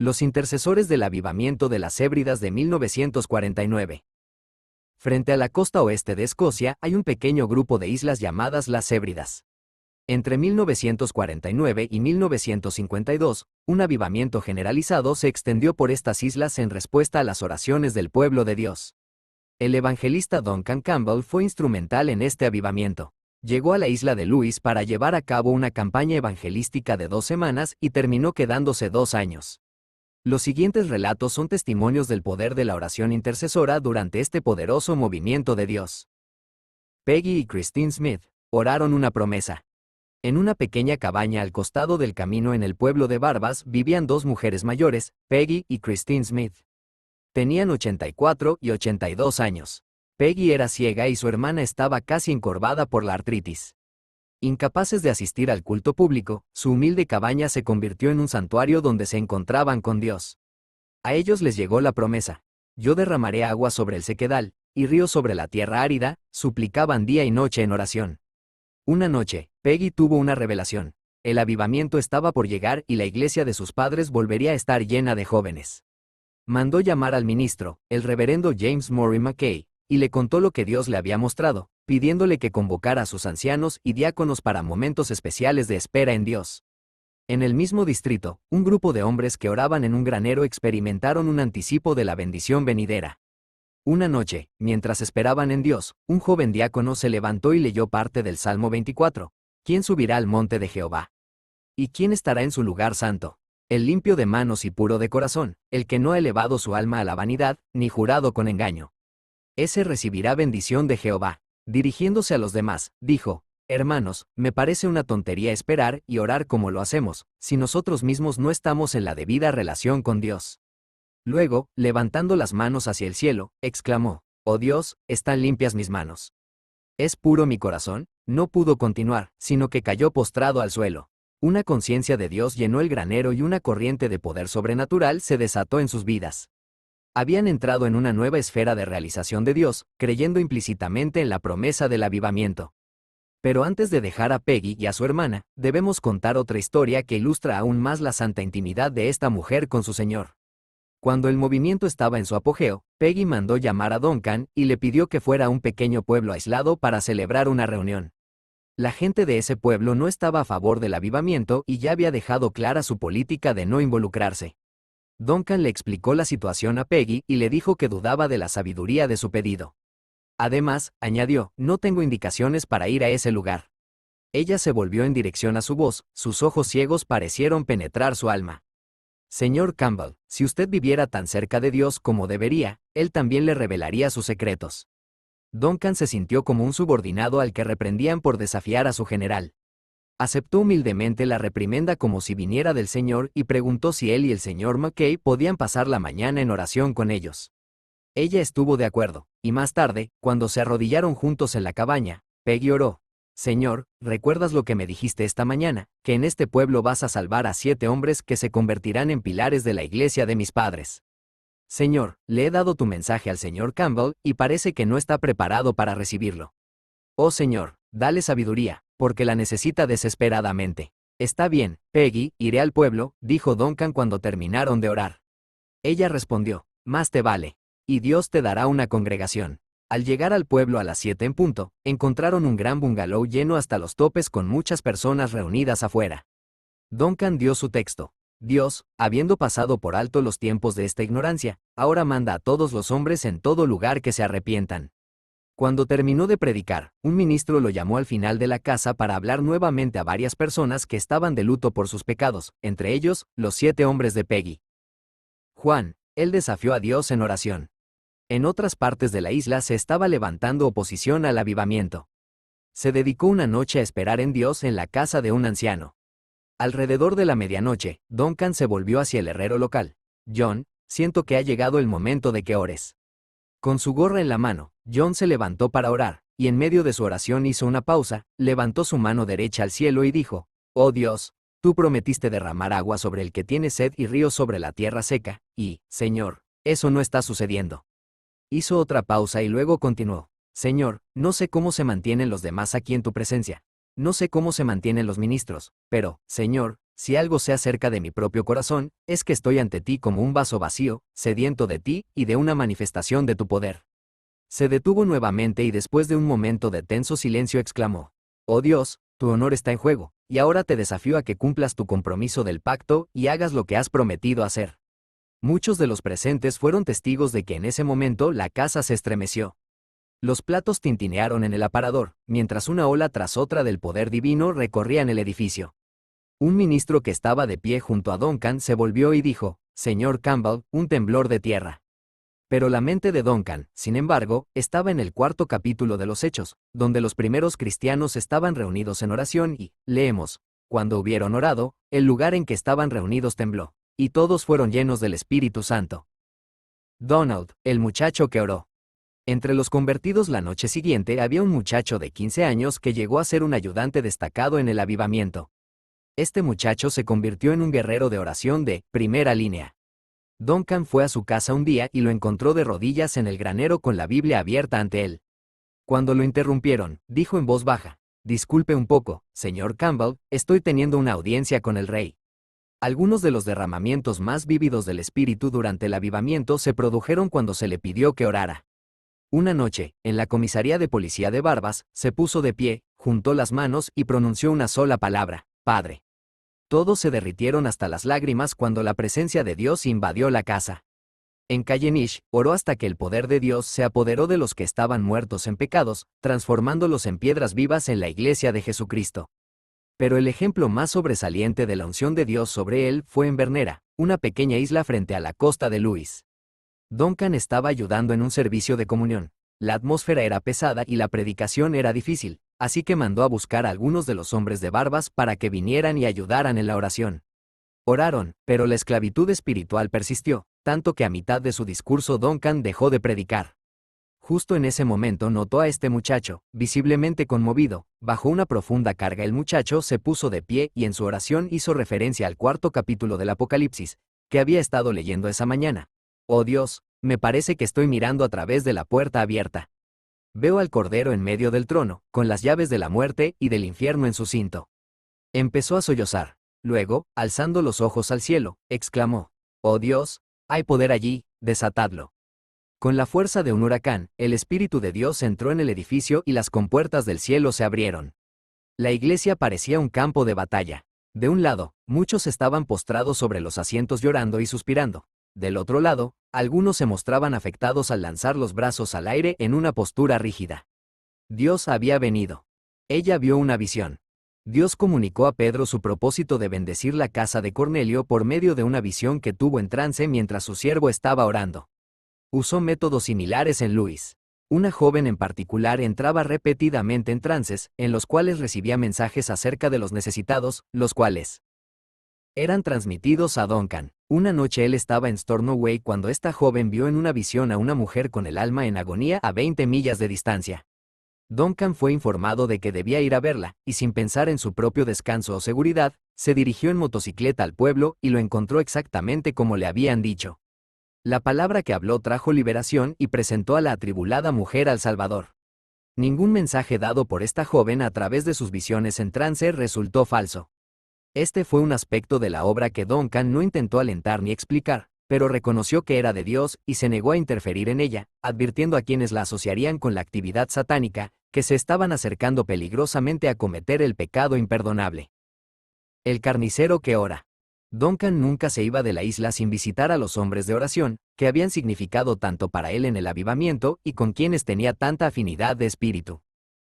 Los intercesores del avivamiento de las Hébridas de 1949. Frente a la costa oeste de Escocia hay un pequeño grupo de islas llamadas las Hébridas. Entre 1949 y 1952, un avivamiento generalizado se extendió por estas islas en respuesta a las oraciones del pueblo de Dios. El evangelista Duncan Campbell fue instrumental en este avivamiento. Llegó a la isla de Lewis para llevar a cabo una campaña evangelística de 2 semanas y terminó quedándose 2 años. Los siguientes relatos son testimonios del poder de la oración intercesora durante este poderoso movimiento de Dios. Peggy y Christine Smith oraron una promesa. En una pequeña cabaña al costado del camino en el pueblo de Barbas vivían 2 mujeres mayores, Peggy y Christine Smith. Tenían 84 y 82 años. Peggy era ciega y su hermana estaba casi encorvada por la artritis. Incapaces de asistir al culto público, su humilde cabaña se convirtió en un santuario donde se encontraban con Dios. A ellos les llegó la promesa. Yo derramaré agua sobre el sequedal, y ríos sobre la tierra árida, suplicaban día y noche en oración. Una noche, Peggy tuvo una revelación. El avivamiento estaba por llegar y la iglesia de sus padres volvería a estar llena de jóvenes. Mandó llamar al ministro, el reverendo James Murray Mackay, y le contó lo que Dios le había mostrado, pidiéndole que convocara a sus ancianos y diáconos para momentos especiales de espera en Dios. En el mismo distrito, un grupo de hombres que oraban en un granero experimentaron un anticipo de la bendición venidera. Una noche, mientras esperaban en Dios, un joven diácono se levantó y leyó parte del Salmo 24. ¿Quién subirá al monte de Jehová? ¿Y quién estará en su lugar santo? El limpio de manos y puro de corazón, el que no ha elevado su alma a la vanidad, ni jurado con engaño. Ese recibirá bendición de Jehová. Dirigiéndose a los demás, dijo: hermanos, me parece una tontería esperar y orar como lo hacemos, si nosotros mismos no estamos en la debida relación con Dios. Luego, levantando las manos hacia el cielo, exclamó: oh Dios, están limpias mis manos. ¿Es puro mi corazón? No pudo continuar, sino que cayó postrado al suelo. Una conciencia de Dios llenó el granero y una corriente de poder sobrenatural se desató en sus vidas. Habían entrado en una nueva esfera de realización de Dios, creyendo implícitamente en la promesa del avivamiento. Pero antes de dejar a Peggy y a su hermana, debemos contar otra historia que ilustra aún más la santa intimidad de esta mujer con su Señor. Cuando el movimiento estaba en su apogeo, Peggy mandó llamar a Duncan y le pidió que fuera a un pequeño pueblo aislado para celebrar una reunión. La gente de ese pueblo no estaba a favor del avivamiento y ya había dejado clara su política de no involucrarse. Duncan le explicó la situación a Peggy y le dijo que dudaba de la sabiduría de su pedido. Además, añadió: no tengo indicaciones para ir a ese lugar. Ella se volvió en dirección a su voz, sus ojos ciegos parecieron penetrar su alma. Señor Campbell, si usted viviera tan cerca de Dios como debería, Él también le revelaría sus secretos. Duncan se sintió como un subordinado al que reprendían por desafiar a su general. Aceptó humildemente la reprimenda como si viniera del Señor y preguntó si él y el señor Mackay podían pasar la mañana en oración con ellos. Ella estuvo de acuerdo, y más tarde, cuando se arrodillaron juntos en la cabaña, Peggy oró: Señor, ¿recuerdas lo que me dijiste esta mañana? Que en este pueblo vas a salvar a 7 hombres que se convertirán en pilares de la iglesia de mis padres. Señor, le he dado tu mensaje al señor Campbell y parece que no está preparado para recibirlo. Oh Señor, dale sabiduría, porque la necesita desesperadamente. Está bien, Peggy, iré al pueblo, dijo Duncan cuando terminaron de orar. Ella respondió: más te vale. Y Dios te dará una congregación. Al llegar al pueblo a las 7 en punto, encontraron un gran bungalow lleno hasta los topes con muchas personas reunidas afuera. Duncan dio su texto. Dios, habiendo pasado por alto los tiempos de esta ignorancia, ahora manda a todos los hombres en todo lugar que se arrepientan. Cuando terminó de predicar, un ministro lo llamó al final de la casa para hablar nuevamente a varias personas que estaban de luto por sus pecados, entre ellos, los 7 hombres de Peggy. Juan, él desafió a Dios en oración. En otras partes de la isla se estaba levantando oposición al avivamiento. Se dedicó una noche a esperar en Dios en la casa de un anciano. Alrededor de la medianoche, Duncan se volvió hacia el herrero local. John, siento que ha llegado el momento de que ores. Con su gorra en la mano, John se levantó para orar, y en medio de su oración hizo una pausa, levantó su mano derecha al cielo y dijo: oh Dios, tú prometiste derramar agua sobre el que tiene sed y ríos sobre la tierra seca, y, Señor, eso no está sucediendo. Hizo otra pausa y luego continuó: Señor, no sé cómo se mantienen los demás aquí en tu presencia. No sé cómo se mantienen los ministros, pero, Señor, Si algo sé acerca de mi propio corazón, es que estoy ante ti como un vaso vacío, sediento de ti y de una manifestación de tu poder. Se detuvo nuevamente y después de un momento de tenso silencio exclamó: «Oh Dios, tu honor está en juego, y ahora te desafío a que cumplas tu compromiso del pacto y hagas lo que has prometido hacer». Muchos de los presentes fueron testigos de que en ese momento la casa se estremeció. Los platos tintinearon en el aparador, mientras una ola tras otra del poder divino recorrían el edificio. Un ministro que estaba de pie junto a Duncan se volvió y dijo: «Señor Campbell, un temblor de tierra». Pero la mente de Duncan, sin embargo, estaba en el cuarto capítulo de los Hechos, donde los primeros cristianos estaban reunidos en oración y, leemos, cuando hubieron orado, el lugar en que estaban reunidos tembló, y todos fueron llenos del Espíritu Santo. Donald, el muchacho que oró. Entre los convertidos la noche siguiente había un muchacho de 15 años que llegó a ser un ayudante destacado en el avivamiento. Este muchacho se convirtió en un guerrero de oración de primera línea. Duncan fue a su casa un día y lo encontró de rodillas en el granero con la Biblia abierta ante él. Cuando lo interrumpieron, dijo en voz baja: «Disculpe un poco, señor Campbell, estoy teniendo una audiencia con el rey». Algunos de los derramamientos más vívidos del Espíritu durante el avivamiento se produjeron cuando se le pidió que orara. Una noche, en la comisaría de policía de Barbas, se puso de pie, juntó las manos y pronunció una sola palabra: «Padre». Todos se derritieron hasta las lágrimas cuando la presencia de Dios invadió la casa. En Callenish, oró hasta que el poder de Dios se apoderó de los que estaban muertos en pecados, transformándolos en piedras vivas en la iglesia de Jesucristo. Pero el ejemplo más sobresaliente de la unción de Dios sobre él fue en Bernera, una pequeña isla frente a la costa de Lewis. Duncan estaba ayudando en un servicio de comunión. La atmósfera era pesada y la predicación era difícil, así que mandó a buscar a algunos de los hombres de Barbas para que vinieran y ayudaran en la oración. Oraron, pero la esclavitud espiritual persistió, tanto que a mitad de su discurso Duncan dejó de predicar. Justo en ese momento notó a este muchacho, visiblemente conmovido, bajo una profunda carga. El muchacho se puso de pie y en su oración hizo referencia al cuarto capítulo del Apocalipsis, que había estado leyendo esa mañana. «Oh Dios, me parece que estoy mirando a través de la puerta abierta. Veo al Cordero en medio del trono, con las llaves de la muerte y del infierno en su cinto». Empezó a sollozar. Luego, alzando los ojos al cielo, exclamó: «Oh Dios, hay poder allí, desatadlo». Con la fuerza de un huracán, el Espíritu de Dios entró en el edificio y las compuertas del cielo se abrieron. La iglesia parecía un campo de batalla. De un lado, muchos estaban postrados sobre los asientos llorando y suspirando. Del otro lado, algunos se mostraban afectados al lanzar los brazos al aire en una postura rígida. Dios había venido. Ella vio una visión. Dios comunicó a Pedro su propósito de bendecir la casa de Cornelio por medio de una visión que tuvo en trance mientras su siervo estaba orando. Usó métodos similares en Luis. Una joven en particular entraba repetidamente en trances, en los cuales recibía mensajes acerca de los necesitados, los cuales eran transmitidos a Duncan. Una noche él estaba en Stornoway cuando esta joven vio en una visión a una mujer con el alma en agonía a 20 millas de distancia. Duncan fue informado de que debía ir a verla, y sin pensar en su propio descanso o seguridad, se dirigió en motocicleta al pueblo y lo encontró exactamente como le habían dicho. La palabra que habló trajo liberación y presentó a la atribulada mujer al Salvador. Ningún mensaje dado por esta joven a través de sus visiones en trance resultó falso. Este fue un aspecto de la obra que Duncan no intentó alentar ni explicar, pero reconoció que era de Dios y se negó a interferir en ella, advirtiendo a quienes la asociarían con la actividad satánica, que se estaban acercando peligrosamente a cometer el pecado imperdonable. El carnicero que ora. Duncan nunca se iba de la isla sin visitar a los hombres de oración, que habían significado tanto para él en el avivamiento y con quienes tenía tanta afinidad de espíritu.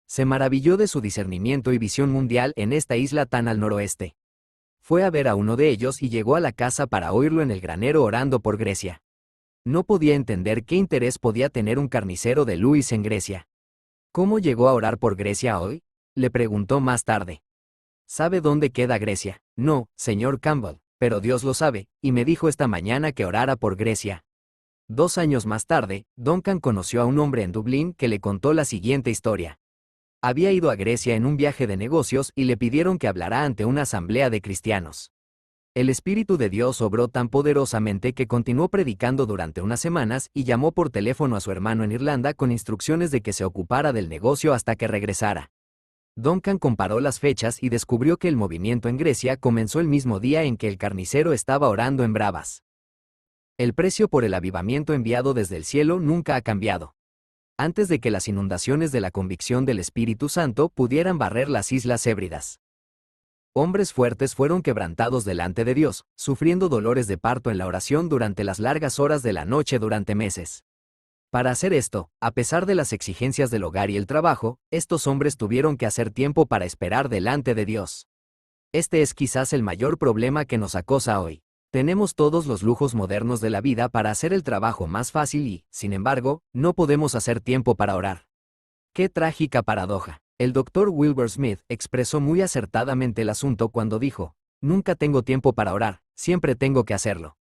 Se maravilló de su discernimiento y visión mundial en esta isla tan al noroeste. Fue a ver a uno de ellos y llegó a la casa para oírlo en el granero orando por Grecia. No podía entender qué interés podía tener un carnicero de Lewis en Grecia. ¿Cómo llegó a orar por Grecia hoy?, le preguntó más tarde. ¿Sabe dónde queda Grecia? No, señor Campbell, pero Dios lo sabe, y me dijo esta mañana que orara por Grecia. 2 años más tarde, Duncan conoció a un hombre en Dublín que le contó la siguiente historia. Había ido a Grecia en un viaje de negocios y le pidieron que hablara ante una asamblea de cristianos. El Espíritu de Dios obró tan poderosamente que continuó predicando durante unas semanas y llamó por teléfono a su hermano en Irlanda con instrucciones de que se ocupara del negocio hasta que regresara. Duncan comparó las fechas y descubrió que el movimiento en Grecia comenzó el mismo día en que el carnicero estaba orando en Bravas. El precio por el avivamiento enviado desde el cielo nunca ha cambiado. Antes de que las inundaciones de la convicción del Espíritu Santo pudieran barrer las Islas Hébridas, hombres fuertes fueron quebrantados delante de Dios, sufriendo dolores de parto en la oración durante las largas horas de la noche durante meses. Para hacer esto, a pesar de las exigencias del hogar y el trabajo, estos hombres tuvieron que hacer tiempo para esperar delante de Dios. Este es quizás el mayor problema que nos acosa hoy. Tenemos todos los lujos modernos de la vida para hacer el trabajo más fácil y, sin embargo, no podemos hacer tiempo para orar. ¡Qué trágica paradoja! El Dr. Wilbur Smith expresó muy acertadamente el asunto cuando dijo: nunca tengo tiempo para orar, siempre tengo que hacerlo.